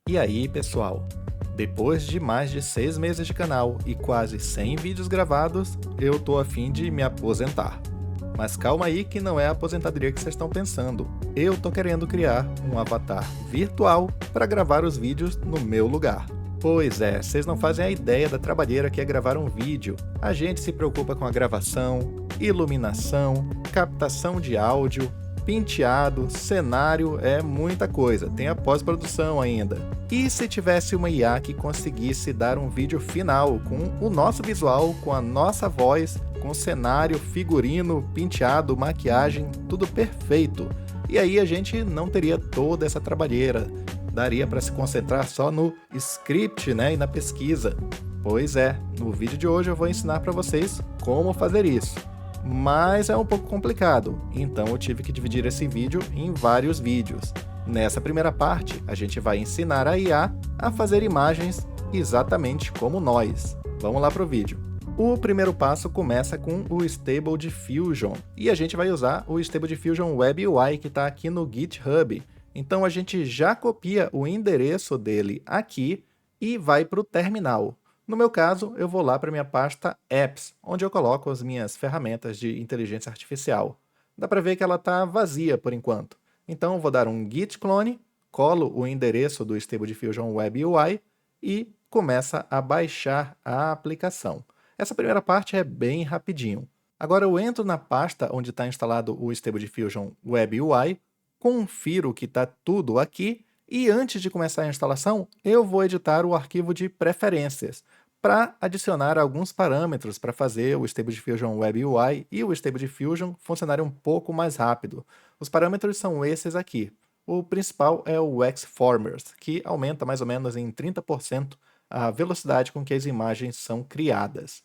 E aí, pessoal? Depois de mais de 6 meses de canal e quase 100 vídeos gravados, eu tô a fim de me aposentar. Mas calma aí que não é a aposentadoria que vocês estão pensando. Eu tô querendo criar um avatar virtual para gravar os vídeos no meu lugar. Pois é, vocês não fazem a ideia da trabalheira que é gravar um vídeo. A gente se preocupa com a gravação, iluminação, captação de áudio, penteado, cenário, é muita coisa, tem a pós-produção ainda. E se tivesse uma IA que conseguisse dar um vídeo final com o nosso visual, com a nossa voz, com cenário, figurino, penteado, maquiagem, tudo perfeito. E aí a gente não teria toda essa trabalheira, daria para se concentrar só no script, né, e na pesquisa. Pois é, no vídeo de hoje eu vou ensinar para vocês como fazer isso. Mas é um pouco complicado, então eu tive que dividir esse vídeo em vários vídeos. Nessa primeira parte, a gente vai ensinar a IA a fazer imagens exatamente como nós. Vamos lá para o vídeo. O primeiro passo começa com o Stable Diffusion, e a gente vai usar o Stable Diffusion Web UI que está aqui no GitHub. Então a gente já copia o endereço dele aqui e vai para o terminal. No meu caso, eu vou lá para minha pasta Apps, onde eu coloco as minhas ferramentas de inteligência artificial. Dá para ver que ela está vazia por enquanto. Então, eu vou dar um git clone, colo o endereço do Stable Diffusion Web UI e começa a baixar a aplicação. Essa primeira parte é bem rapidinho. Agora eu entro na pasta onde está instalado o Stable Diffusion Web UI, confiro que está tudo aqui e antes de começar a instalação, eu vou editar o arquivo de preferências para adicionar alguns parâmetros para fazer o Stable Diffusion Web UI e o Stable Diffusion funcionarem um pouco mais rápido. Os parâmetros são esses aqui. O principal é o Xformers, que aumenta mais ou menos em 30% a velocidade com que as imagens são criadas.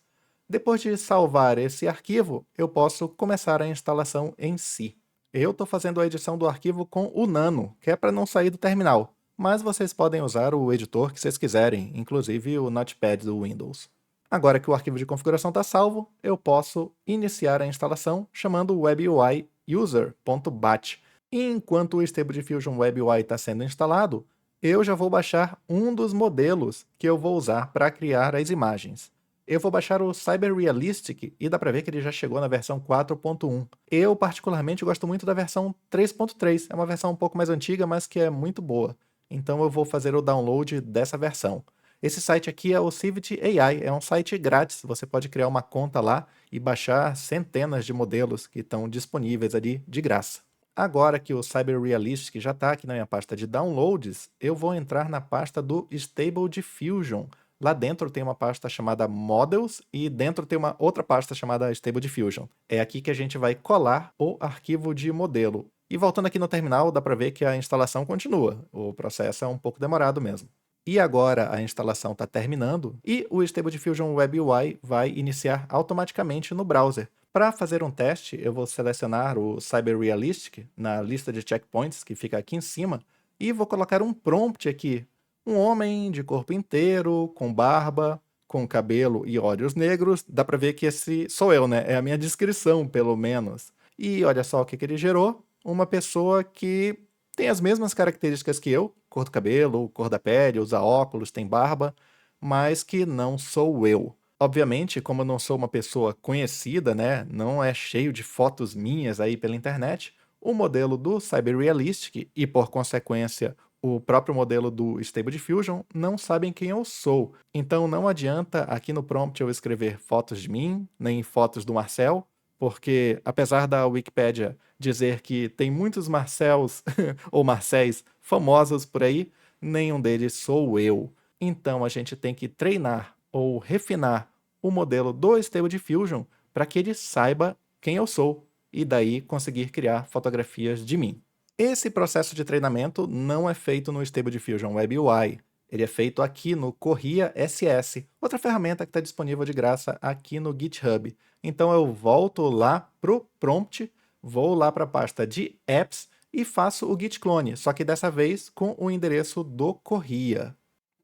Depois de salvar esse arquivo, eu posso começar a instalação em si. Eu estou fazendo a edição do arquivo com o Nano, que é para não sair do terminal, mas vocês podem usar o editor que vocês quiserem, inclusive o Notepad do Windows. Agora que o arquivo de configuração está salvo, eu posso iniciar a instalação chamando o WebUI user.bat. E enquanto o Stable Diffusion Web UI está sendo instalado, eu já vou baixar um dos modelos que eu vou usar para criar as imagens. Eu vou baixar o Cyberrealistic e dá para ver que ele já chegou na versão 4.1. Eu, particularmente, gosto muito da versão 3.3. É uma versão um pouco mais antiga, mas que é muito boa. Então eu vou fazer o download dessa versão. Esse site aqui é o Civity AI, é um site grátis. Você pode criar uma conta lá e baixar centenas de modelos que estão disponíveis ali de graça. Agora que o Cyberrealistic já está aqui na minha pasta de downloads, eu vou entrar na pasta do Stable Diffusion. Lá dentro tem uma pasta chamada Models e dentro tem uma outra pasta chamada Stable Diffusion. É aqui que a gente vai colar o arquivo de modelo. E voltando aqui no terminal, dá para ver que a instalação continua. O processo é um pouco demorado mesmo. E agora a instalação está terminando e o Stable Diffusion Web UI vai iniciar automaticamente no browser. Para fazer um teste, eu vou selecionar o Cyberrealistic na lista de checkpoints que fica aqui em cima e vou colocar um prompt aqui. Um homem de corpo inteiro, com barba, com cabelo e olhos negros. Dá para ver que esse sou eu, né? É a minha descrição, pelo menos. E olha só o que ele gerou. Uma pessoa que tem as mesmas características que eu, cor do cabelo, cor da pele, usa óculos, tem barba, mas que não sou eu. Obviamente, como eu não sou uma pessoa conhecida, né, não é cheio de fotos minhas aí pela internet, o modelo do Cyberrealistic e, por consequência, o próprio modelo do Stable Diffusion não sabem quem eu sou. Então não adianta aqui no prompt eu escrever fotos de mim, nem fotos do Marcel, porque apesar da Wikipédia dizer que tem muitos Marcels ou Marcéis famosos por aí, nenhum deles sou eu. Então a gente tem que treinar ou refinar o modelo do Stable Diffusion para que ele saiba quem eu sou e daí conseguir criar fotografias de mim. Esse processo de treinamento não é feito no Stable Diffusion Web UI. Ele é feito aqui no Corria SS, outra ferramenta que está disponível de graça aqui no GitHub. Então eu volto lá para o prompt, vou lá para a pasta de apps e faço o git clone, só que dessa vez com o endereço do Corria.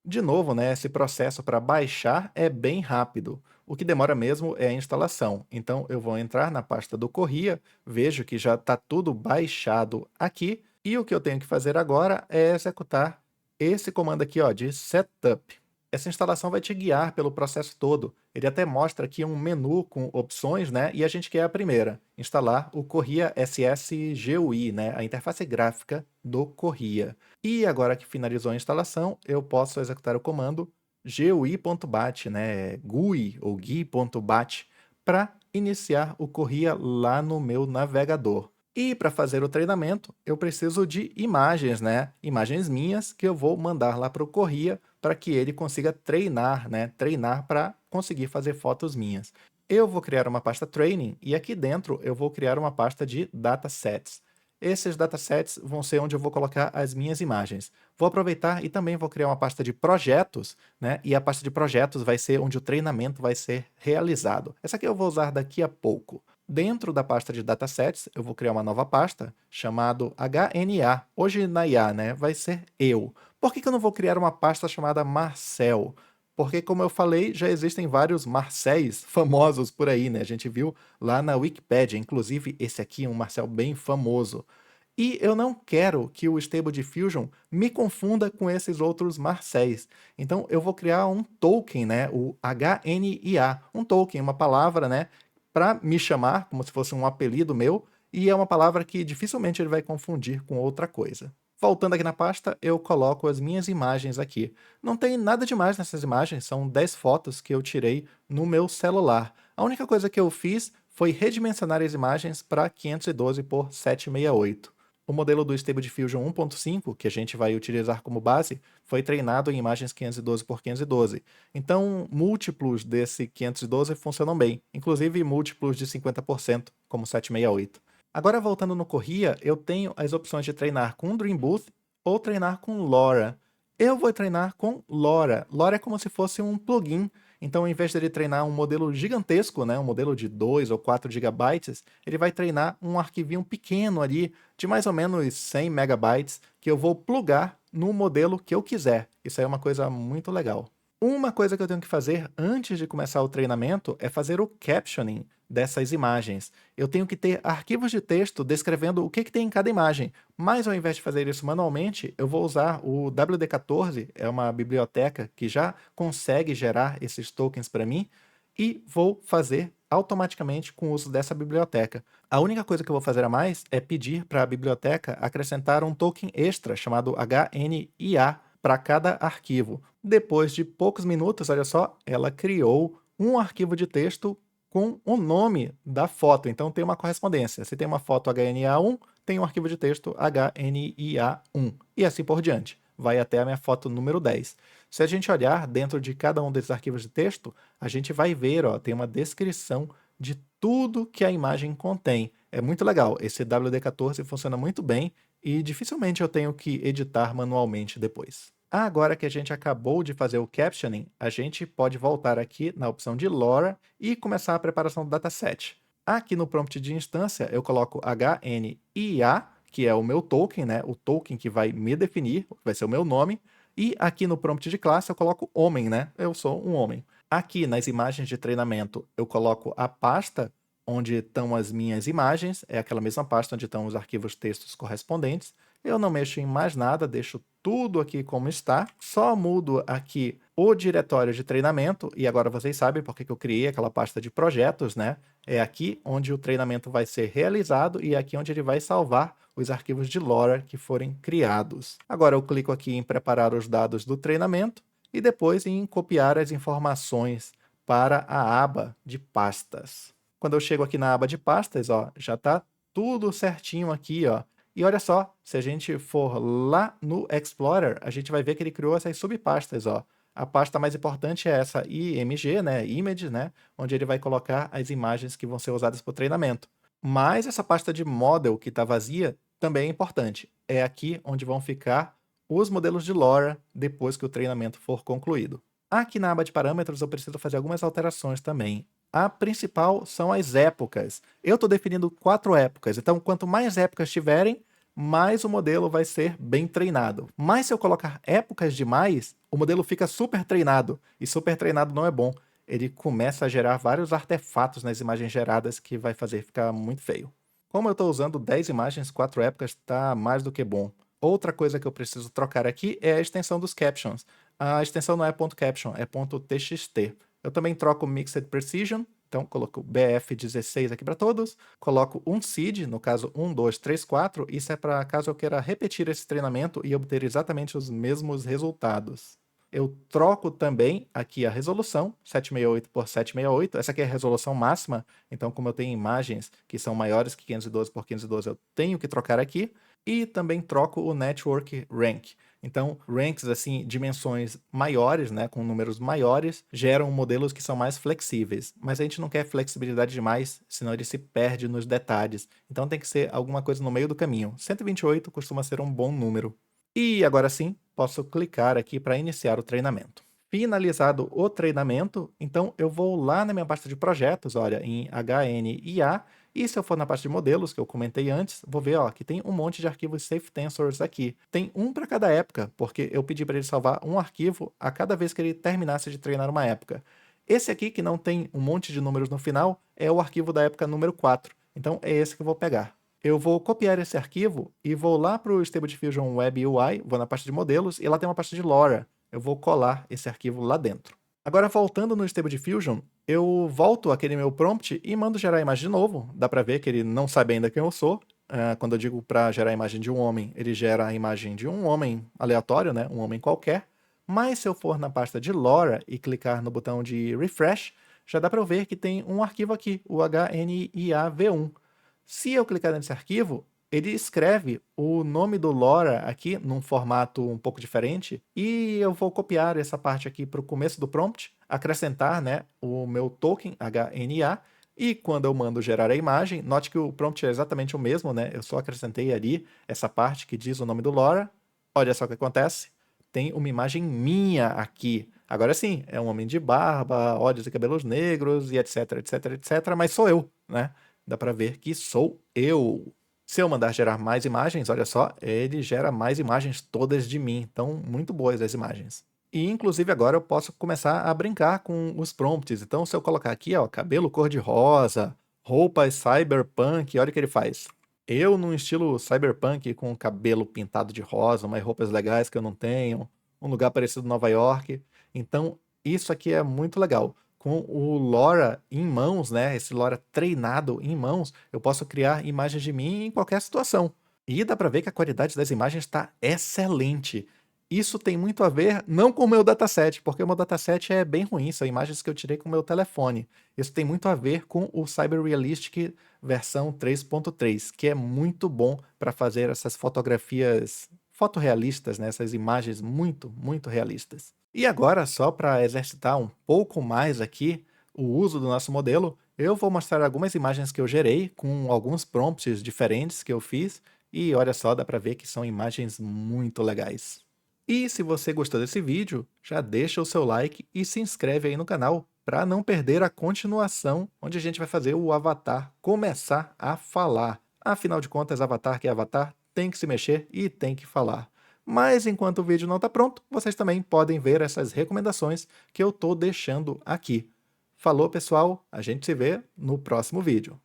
De novo, né, esse processo para baixar é bem rápido. O que demora mesmo é a instalação. Então eu vou entrar na pasta do Corria, vejo que já está tudo baixado aqui, e o que eu tenho que fazer agora é executar esse comando aqui, ó, de Setup. Essa instalação vai te guiar pelo processo todo. Ele até mostra aqui um menu com opções, né? E a gente quer a primeira, instalar o Corria SS GUI, né? A interface gráfica do Corria. E agora que finalizou a instalação, eu posso executar o comando gui.bat, né? GUI ou gui.bat, para iniciar o Corria lá no meu navegador. E para fazer o treinamento, eu preciso de imagens, né? Imagens minhas que eu vou mandar lá para o Corria para que ele consiga treinar, né? Treinar para conseguir fazer fotos minhas. Eu vou criar uma pasta training e aqui dentro eu vou criar uma pasta de datasets. Esses datasets vão ser onde eu vou colocar as minhas imagens. Vou aproveitar e também vou criar uma pasta de projetos, né? E a pasta de projetos vai ser onde o treinamento vai ser realizado. Essa aqui eu vou usar daqui a pouco. Dentro da pasta de datasets, eu vou criar uma nova pasta chamada HNA. Hoje na IA, né, vai ser eu. Por que eu não vou criar uma pasta chamada Marcel? Porque, como eu falei, já existem vários Marcéis famosos por aí, né? A gente viu lá na Wikipédia, inclusive esse aqui é um Marcel bem famoso. E eu não quero que o Stable Diffusion me confunda com esses outros Marcéis. Então eu vou criar um token, né? O HNIA. Um token, uma palavra, né? Para me chamar, como se fosse um apelido meu, e é uma palavra que dificilmente ele vai confundir com outra coisa. Voltando aqui na pasta, eu coloco as minhas imagens aqui. Não tem nada demais nessas imagens, são 10 fotos que eu tirei no meu celular. A única coisa que eu fiz foi redimensionar as imagens para 512 por 768. O modelo do Stable Diffusion 1.5, que a gente vai utilizar como base, foi treinado em imagens 512 por 512. Então, múltiplos desse 512 funcionam bem, inclusive múltiplos de 50%, como 768. Agora, voltando no Corria, eu tenho as opções de treinar com Dream Booth ou treinar com LoRa. Eu vou treinar com LoRa. LoRa é como se fosse um plugin. Então, em vez de ele treinar um modelo gigantesco, né, um modelo de 2 ou 4 gigabytes, ele vai treinar um arquivinho pequeno ali, de mais ou menos 100 megabytes, que eu vou plugar no modelo que eu quiser. Isso aí é uma coisa muito legal. Uma coisa que eu tenho que fazer antes de começar o treinamento é fazer o captioning dessas imagens. Eu tenho que ter arquivos de texto descrevendo o que tem em cada imagem, mas ao invés de fazer isso manualmente, eu vou usar o WD14, é uma biblioteca que já consegue gerar esses tokens para mim, e vou fazer automaticamente com o uso dessa biblioteca. A única coisa que eu vou fazer a mais é pedir para a biblioteca acrescentar um token extra chamado HNIA para cada arquivo. Depois de poucos minutos, olha só, ela criou um arquivo de texto com o nome da foto. Então tem uma correspondência. Se tem uma foto HNA1, tem um arquivo de texto HNIA1. E assim por diante. Vai até a minha foto número 10. Se a gente olhar dentro de cada um desses arquivos de texto, a gente vai ver, ó, tem uma descrição de tudo que a imagem contém. É muito legal. Esse WD14 funciona muito bem e dificilmente eu tenho que editar manualmente depois. Agora que a gente acabou de fazer o captioning, a gente pode voltar aqui na opção de LoRa e começar a preparação do dataset. Aqui no prompt de instância, eu coloco HNIA, que é o meu token, né? O token que vai me definir, vai ser o meu nome. E aqui no prompt de classe, eu coloco homem, né? Eu sou um homem. Aqui nas imagens de treinamento, eu coloco a pasta onde estão as minhas imagens, é aquela mesma pasta onde estão os arquivos textos correspondentes. Eu não mexo em mais nada, deixo tudo aqui como está, só mudo aqui o diretório de treinamento, e agora vocês sabem porque que eu criei aquela pasta de projetos, né? É aqui onde o treinamento vai ser realizado e é aqui onde ele vai salvar os arquivos de LoRa que forem criados. Agora eu clico aqui em preparar os dados do treinamento e depois em copiar as informações para a aba de pastas. Quando eu chego aqui na aba de pastas, ó, já está tudo certinho aqui, ó. E olha só, se a gente for lá no Explorer, a gente vai ver que ele criou essas subpastas, ó. A pasta mais importante é essa IMG, né, Image, né, onde ele vai colocar as imagens que vão ser usadas para o treinamento. Mas essa pasta de Model que está vazia também é importante. É aqui onde vão ficar os modelos de LoRa depois que o treinamento for concluído. Aqui na aba de parâmetros eu preciso fazer algumas alterações também. A principal são as épocas. Eu estou definindo 4 épocas, então quanto mais épocas tiverem, mais o modelo vai ser bem treinado. Mas se eu colocar épocas demais, o modelo fica super treinado, e super treinado não é bom. Ele começa a gerar vários artefatos nas imagens geradas que vai fazer ficar muito feio. Como eu estou usando 10 imagens, 4 épocas, está mais do que bom. Outra coisa que eu preciso trocar aqui é a extensão dos captions. A extensão não é .caption, é .txt. Eu também troco Mixed Precision, então coloco BF16 aqui para todos, coloco um seed, no caso 1, 2, 3, 4, isso é para caso eu queira repetir esse treinamento e obter exatamente os mesmos resultados. Eu troco também aqui a resolução, 768 por 768, essa aqui é a resolução máxima, então como eu tenho imagens que são maiores que 512 por 512, eu tenho que trocar aqui, e também troco o Network Rank. Então, ranks, assim, dimensões maiores, né, com números maiores, geram modelos que são mais flexíveis. Mas a gente não quer flexibilidade demais, senão ele se perde nos detalhes. Então tem que ser alguma coisa no meio do caminho. 128 costuma ser um bom número. E agora sim, posso clicar aqui para iniciar o treinamento. Finalizado o treinamento, então eu vou lá na minha pasta de projetos, olha, em HNIA, e se eu for na pasta de modelos, que eu comentei antes, vou ver ó, que tem um monte de arquivos Safe Tensors aqui. Tem um para cada época, porque eu pedi para ele salvar um arquivo a cada vez que ele terminasse de treinar uma época. Esse aqui, que não tem um monte de números no final, é o arquivo da época número 4. Então é esse que eu vou pegar. Eu vou copiar esse arquivo e vou lá para o Stable Diffusion Web UI, vou na pasta de modelos, e lá tem uma pasta de LoRa. Eu vou colar esse arquivo lá dentro. Agora, voltando no Stable Diffusion, eu volto aquele meu prompt e mando gerar a imagem de novo. Dá para ver que ele não sabe ainda quem eu sou. Quando eu digo para gerar a imagem de um homem, ele gera a imagem de um homem aleatório, né? Um homem qualquer. Mas se eu for na pasta de LoRa e clicar no botão de Refresh, já dá para ver que tem um arquivo aqui, o HNIAV1. Se eu clicar nesse arquivo, ele escreve o nome do LoRa aqui num formato um pouco diferente e eu vou copiar essa parte aqui para o começo do prompt, acrescentar, né, o meu token HNA e quando eu mando gerar a imagem, note que o prompt é exatamente o mesmo, né, eu só acrescentei ali essa parte que diz o nome do LoRa. Olha só o que acontece, tem uma imagem minha aqui. Agora sim, é um homem de barba, olhos e cabelos negros e etc, etc, etc, mas sou eu, né? Dá para ver que sou eu. Se eu mandar gerar mais imagens, olha só, ele gera mais imagens todas de mim. Então, muito boas as imagens. E, inclusive, agora eu posso começar a brincar com os prompts. Então, se eu colocar aqui, ó, cabelo cor-de-rosa, roupas cyberpunk, olha o que ele faz. Eu, num estilo cyberpunk, com cabelo pintado de rosa, umas roupas legais que eu não tenho, um lugar parecido Nova York. Então, isso aqui é muito legal. Com o LoRa em mãos, né, esse LoRa treinado em mãos, eu posso criar imagens de mim em qualquer situação. E dá para ver que a qualidade das imagens está excelente. Isso tem muito a ver, não com o meu dataset, porque o meu dataset é bem ruim, são imagens que eu tirei com o meu telefone. Isso tem muito a ver com o Cyber Realistic versão 3.3, que é muito bom para fazer essas fotografias fotorrealistas, né, essas imagens muito, muito realistas. E agora, só para exercitar um pouco mais aqui o uso do nosso modelo, eu vou mostrar algumas imagens que eu gerei com alguns prompts diferentes que eu fiz e olha só, dá para ver que são imagens muito legais. E se você gostou desse vídeo, já deixa o seu like e se inscreve aí no canal para não perder a continuação, onde a gente vai fazer o Avatar começar a falar. Afinal de contas, Avatar que é Avatar tem que se mexer e tem que falar. Mas enquanto o vídeo não está pronto, vocês também podem ver essas recomendações que eu estou deixando aqui. Falou, pessoal, a gente se vê no próximo vídeo.